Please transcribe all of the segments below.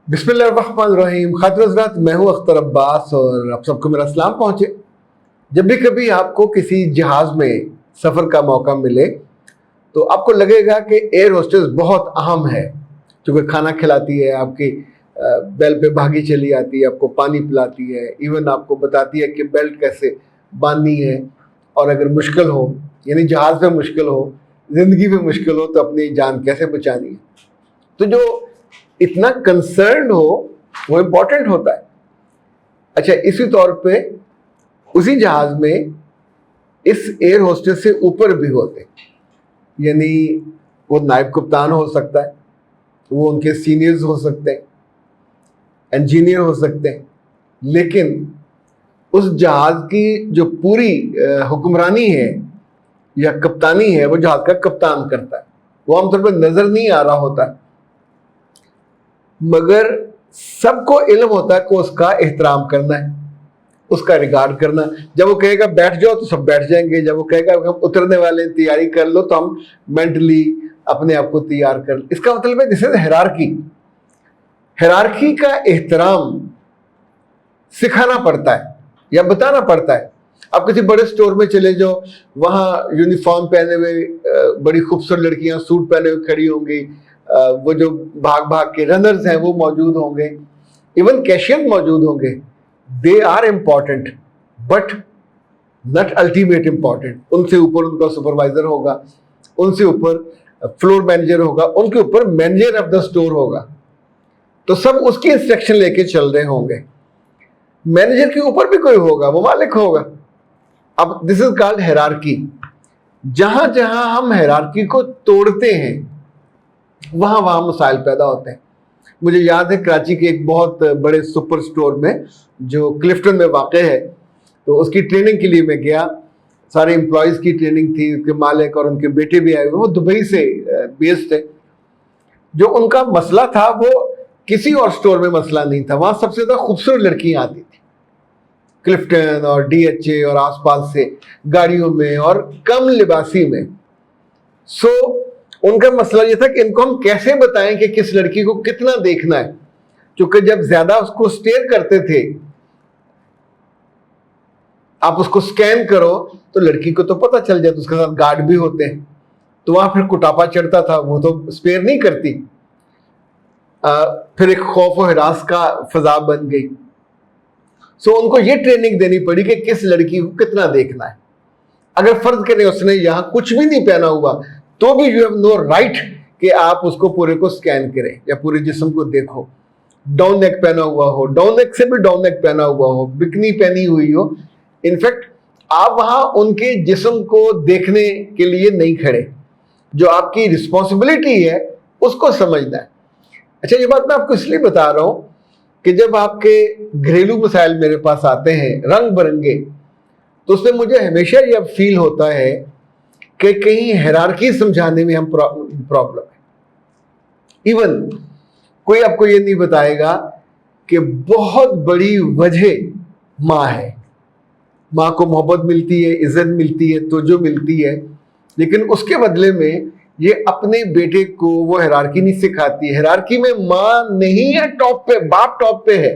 बिस्मिल्लाहिर्रहमानिर्रहीम। खातिन हज़रात, मैं हूँ अख्तर अब्बास और आप सबको मेरा सलाम पहुँचे। जब भी कभी आपको किसी जहाज़ में सफ़र का मौका मिले तो आपको लगेगा कि एयर होस्टेस बहुत अहम है, क्योंकि खाना खिलाती है, आपकी बेल पे भागी चली आती है, आपको पानी पिलाती है, इवन आपको बताती है कि बेल्ट कैसे बांधनी है, और अगर मुश्किल हो, यानी जहाज़ में मुश्किल हो, ज़िंदगी में मुश्किल हो, तो अपनी जान कैसे बचानी है। तो जो इतना कंसर्न हो वो इम्पोर्टेंट होता है। अच्छा, इसी तौर पे उसी जहाज में इस एयर होस्टेस से ऊपर भी होते, यानी वो नायब कप्तान हो सकता है, वो उनके सीनियर्स हो सकते हैं, इंजीनियर हो सकते हैं, लेकिन उस जहाज की जो पूरी हुक्मरानी है या कप्तानी है वो जहाज का कप्तान करता है। वो आमतौर पर नजर नहीं आ रहा होता, मगर सबको इल्म होता है कि उसका एहतराम करना है, उसका रिगार्ड करना। जब वो कहेगा बैठ जाओ तो सब बैठ जाएंगे, जब वो कहेगा हम उतरने वाले तैयारी कर लो तो हम मेंटली अपने आप को तैयार कर। इसका मतलब है दिस इज हायरार्की। हायरार्की का एहतराम सिखाना पड़ता है या बताना पड़ता है। आप किसी बड़े स्टोर में चले जाओ, वहाँ यूनिफॉर्म पहने हुए बड़ी खूबसूरत लड़कियां सूट पहने हुए खड़ी होंगी, वो जो भाग भाग के रनर्स हैं वो मौजूद होंगे, इवन कैशियर मौजूद होंगे। They are important but not ultimate important. उनसे ऊपर उनका सुपरवाइजर होगा, उनसे ऊपर फ्लोर मैनेजर होगा, उनके ऊपर मैनेजर ऑफ द स्टोर होगा, तो सब उसकी इंस्ट्रक्शन लेके चल रहे होंगे। मैनेजर के ऊपर भी कोई होगा, वो मालिक होगा। अब दिस इज कॉल्ड हायरार्की। जहां जहां हम हायरार्की को तोड़ते हैं वहां वहां मसाइल पैदा होते हैं। मुझे याद है कराची के एक बहुत बड़े सुपर स्टोर में जो क्लिफ्टन में वाक़ है, तो उसकी ट्रेनिंग के लिए मैं गया। सारे एम्प्लॉयज़ की ट्रेनिंग थी, उसके मालिक और उनके बेटे भी आए हुए, वो दुबई से बेस्ड थे। जो उनका मसला था वो किसी और स्टोर में मसला नहीं था, वहाँ सबसे ज़्यादा खूबसूरत लड़कियाँ आती थी क्लिफ्टन और DHA और आसपास से गाड़ियों में और कम लिबासी में। सो उनका मसला ये था कि इनको हम कैसे बताएं कि किस लड़की को कितना देखना है, क्योंकि जब ज्यादा उसको स्टेयर करते थे, आप उसको स्कैन करो तो लड़की को तो पता चल जाता, उसके साथ गार्ड भी होते हैं, तो वहां फिर कुटापा चढ़ता था, वो तो स्पेयर नहीं करती। फिर एक खौफ और हिरास का फजा बन गई। सो उनको ये ट्रेनिंग देनी पड़ी कि किस लड़की को कितना देखना है। अगर फर्ज करें उसने यहां कुछ भी नहीं पहना हुआ तो भी यू हैव नो राइट कि आप उसको पूरे को स्कैन करें या पूरे जिस्म को देखो। डाउन नेक पहना हुआ हो, डाउन नेक से भी डाउन नेक पहना हुआ हो, बिकनी पहनी हुई हो, इनफैक्ट आप वहां उनके जिस्म को देखने के लिए नहीं खड़े। जो आपकी रिस्पॉन्सिबिलिटी है उसको समझना है। अच्छा, ये बात मैं आपको इसलिए बता रहा हूं कि जब आपके घरेलू मसाइल मेरे पास आते हैं रंग बिरंगे, तो उसमें मुझे हमेशा ये फील होता है कि कहीं हायरार्की समझाने में हम प्रॉब्लम है। इवन कोई आपको ये नहीं बताएगा कि बहुत बड़ी वजह माँ है। माँ को मोहब्बत मिलती है, इज्जत मिलती है, तवज्जो मिलती है, लेकिन उसके बदले में ये अपने बेटे को वो हायरार्की नहीं सिखाती। हायरार्की में माँ नहीं है टॉप पे, बाप टॉप पे है।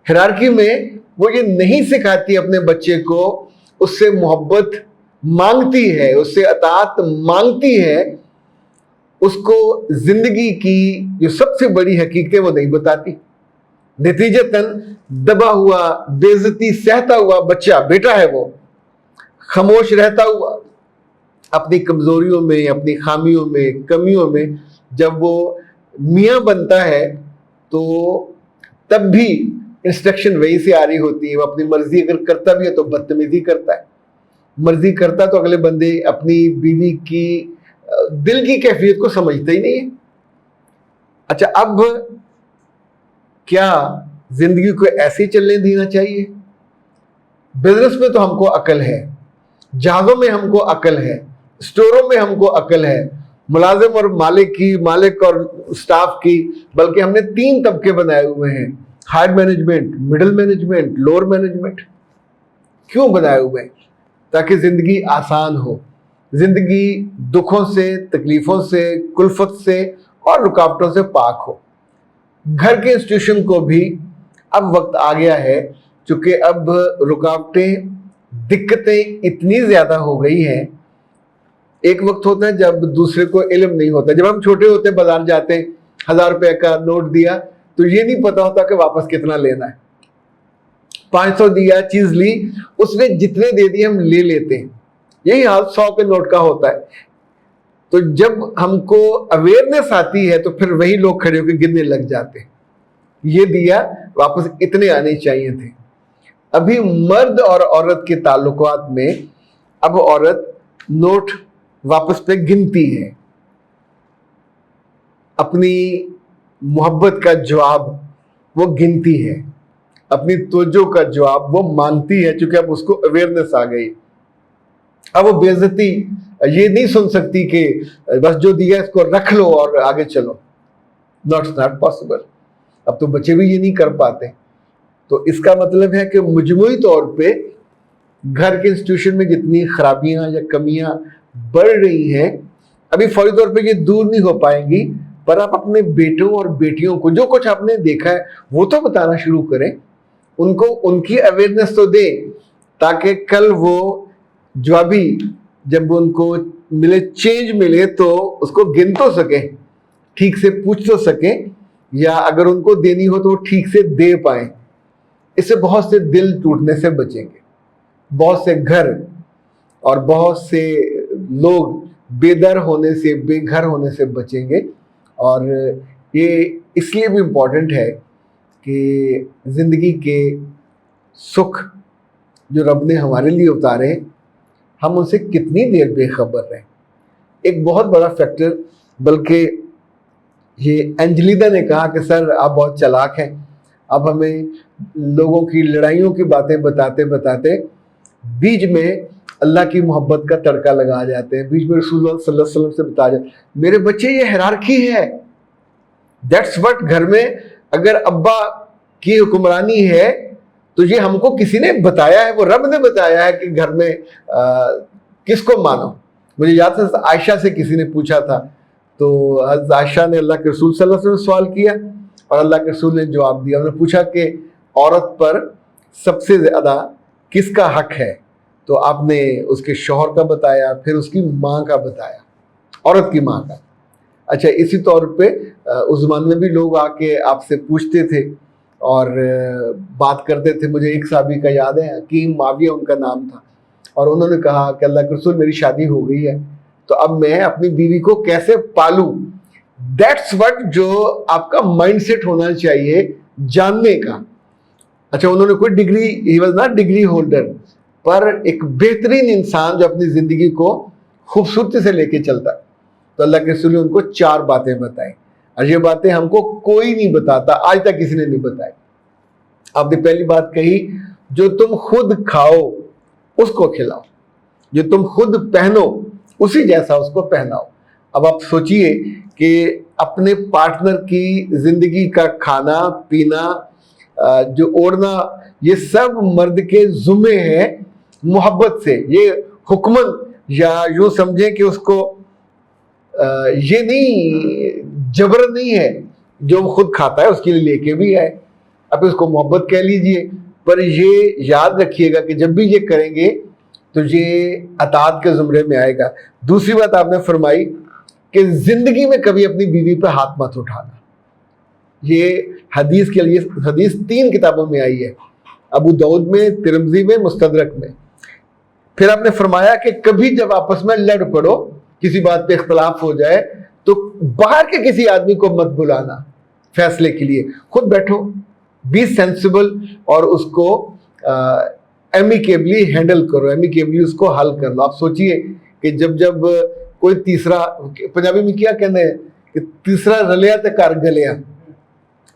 हायरार्की में वो ये नहीं सिखाती अपने बच्चे को, उससे मोहब्बत मांगती है, उससे अतात मांगती है, उसको जिंदगी की जो सबसे बड़ी हकीकत वो नहीं बताती। नतीजतन दबा हुआ, बेइज्जती सहता हुआ बच्चा, बेटा है वो, खामोश रहता हुआ अपनी कमजोरियों में, अपनी खामियों में, कमियों में, जब वो मियाँ बनता है तो तब भी इंस्ट्रक्शन वही से आ रही होती है। वो अपनी मर्जी अगर करता भी है तो बदतमीजी करता है, मर्जी करता तो अगले बंदे अपनी बीवी की दिल की कैफियत को समझते ही नहीं है। अच्छा, अब क्या जिंदगी को ऐसे चलने देना चाहिए? बिजनेस में तो हमको अकल है, जहाजों में हमको अकल है, स्टोरों में हमको अकल है, मुलाजिम और मालिक की, मालिक और स्टाफ की, बल्कि हमने 3 तबके बनाए हुए हैं, higher management, middle management, lower management. क्यों बनाए हुए? ताकि जिंदगी आसान हो, जिंदगी दुखों से, तकलीफों से, कुल्फत से और रुकावटों से पाक हो। گھر کے انسٹیٹیوشن کو بھی اب وقت آ گیا ہے، چونکہ اب رکاوٹیں، دقتیں اتنی زیادہ ہو گئی ہیں. ایک وقت ہوتا ہے جب دوسرے کو علم نہیں ہوتا. جب ہم چھوٹے ہوتے ہیں، بازار جاتے ہیں، 1000 روپے کا نوٹ دیا تو یہ نہیں پتا ہوتا کہ واپس کتنا لینا ہے. 500 دیا، چیز لی، اس نے جتنے دے دیے ہم لے لیتے ہیں. یہی حال 100 کے نوٹ کا ہوتا ہے. تو جب ہم کو اویئرنیس آتی ہے تو پھر وہی لوگ کھڑے ہو کے گننے لگ جاتے ہیں، یہ دیا، واپس اتنے آنے چاہیے تھے. ابھی مرد اور عورت کے تعلقات میں اب عورت نوٹ واپس پہ گنتی ہے، اپنی محبت کا جواب وہ گنتی ہے، اپنی توجہ کا جواب وہ مانگتی ہے، چونکہ اب اس کو اویئرنیس آ گئی. اب وہ بے عزتی یہ نہیں سن سکتی کہ بس جو دیا اس کو رکھ لو اور آگے چلو. not possible. اب تو بچے بھی یہ نہیں کر پاتے. تو اس کا مطلب ہے کہ مجموعی طور پہ گھر کے انسٹیٹیوشن میں جتنی خرابیاں یا کمیاں بڑھ رہی ہیں، ابھی فوری طور پہ یہ دور نہیں ہو پائیں گی، پر آپ اپنے بیٹوں اور بیٹیوں کو جو کچھ آپ نے دیکھا ہے وہ تو بتانا شروع کریں، ان کو ان کی اویئرنیس تو دیں، تاکہ کل وہ جو ابھی جب ان کو ملے چینج ملے تو اس کو گن تو سکیں، ٹھیک سے پوچھ تو سکیں، یا اگر ان کو دینی ہو تو وہ ٹھیک سے دے پائیں. اس سے بہت سے دل ٹوٹنے سے بچیں گے، بہت سے گھر اور بہت سے لوگ بے در ہونے سے، بے گھر ہونے سے بچیں گے. اور یہ اس لیے بھی امپورٹنٹ ہے کہ زندگی کے سکھ جو رب نے ہمارے لیے اتارے، ہم ان سے کتنی دیر بے خبر رہیں. ایک بہت بڑا فیکٹر، بلکہ یہ انجلیدا نے کہا کہ سر آپ بہت چالاک ہیں، اب ہمیں لوگوں کی لڑائیوں کی باتیں بتاتے بتاتے بیچ میں اللہ کی محبت کا تڑکا لگا جاتے ہیں، بیچ میں رسول اللہ صلی اللہ علیہ وسلم سے بتا جاتے ہیں. میرے بچے یہ ہیرارکی ہے، دیٹس وٹ. گھر میں اگر ابا کی حکمرانی ہے تو یہ ہم کو کسی نے بتایا ہے، وہ رب نے بتایا ہے کہ گھر میں کس کو مانو. مجھے یاد ہے عائشہ سے کسی نے پوچھا تھا، تو حضرت عائشہ نے اللہ کے رسول صلی اللہ علیہ وسلم سے سوال کیا اور اللہ کے رسول نے جواب دیا. انہوں نے پوچھا کہ عورت پر سب سے زیادہ کس کا حق ہے، تو آپ نے اس کے شوہر کا بتایا، پھر اس کی ماں کا بتایا، عورت کی ماں کا. اچھا، اسی طور پہ اس زمانے میں بھی لوگ آ کے آپ سے پوچھتے تھے اور بات کرتے تھے. مجھے ایک صحابی کا یاد ہے، حکیم معاویہ ان کا نام تھا، اور انہوں نے کہا کہ اللہ کے رسول میری شادی ہو گئی ہے، تو اب میں اپنی بیوی کو کیسے پالوں. دیٹس وٹ جو آپ کا مائنڈ سیٹ ہونا چاہیے جاننے کا. اچھا، انہوں نے کوئی degree, he was not degree holder, پر ایک بہترین انسان جو اپنی زندگی کو خوبصورتی سے لے کے چلتا. تو اللہ کے رسول نے ان کو 4 باتیں بتائیں، اور یہ باتیں ہم کو کوئی نہیں بتاتا، آج تک کسی نے نہیں بتائی. آپ نے پہلی بات کہی، جو تم خود کھاؤ اس کو کھلاؤ، جو تم خود پہنو اسی جیسا اس کو پہناؤ. اب آپ سوچئے کہ اپنے پارٹنر کی زندگی کا کھانا پینا، جو اوڑھنا، یہ سب مرد کے ذمے ہے محبت سے. یہ حکمن، یا یوں سمجھیں کہ اس کو یہ نہیں، جبر نہیں ہے، جو خود کھاتا ہے اس کے لیے لے کے بھی آئے. اب اس کو محبت کہہ لیجئے، پر یہ یاد رکھیے گا کہ جب بھی یہ کریں گے تو یہ اطاعت کے زمرے میں آئے گا. دوسری بات آپ نے فرمائی کہ زندگی میں کبھی اپنی بیوی پہ ہاتھ مت اٹھانا. یہ حدیث کے لیے، حدیث 3 کتابوں میں آئی ہے، ابو داؤد میں، ترمذی میں، مستدرک میں. پھر آپ نے فرمایا کہ کبھی جب آپس میں لڑ پڑو، کسی بات پہ اختلاف ہو جائے، تو باہر کے کسی آدمی کو مت بلانا فیصلے کے لیے، خود بیٹھو، بی سینسیبل، اور اس کو ایمیکیبلی ہینڈل کرو، ایمیکیبلی اس کو حل کر لو. آپ سوچئے کہ جب کوئی تیسرا، پنجابی میں کیا کہتے ہیں کہ تیسرا رلیا تے گھر گلیا.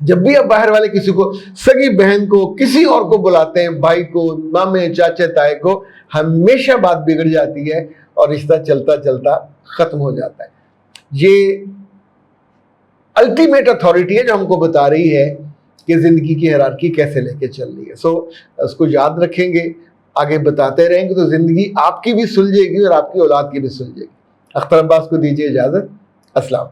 جب بھی آپ باہر والے کسی کو، سگی بہن کو، کسی اور کو بلاتے ہیں، بھائی کو، مامے، چاچے، تائے کو، ہمیشہ بات بگڑ جاتی ہے اور رشتہ چلتا چلتا ختم ہو جاتا ہے. یہ الٹیمیٹ اتھارٹی ہے جو ہم کو بتا رہی ہے کہ زندگی کی ہیرارکی کیسے لے کے چل رہی ہے. سو اس کو یاد رکھیں گے، آگے بتاتے رہیں گے تو زندگی آپ کی بھی سلجھے گی اور آپ کی اولاد کی بھی سلجھے گی. اختر عباس کو دیجیے اجازت. السلام.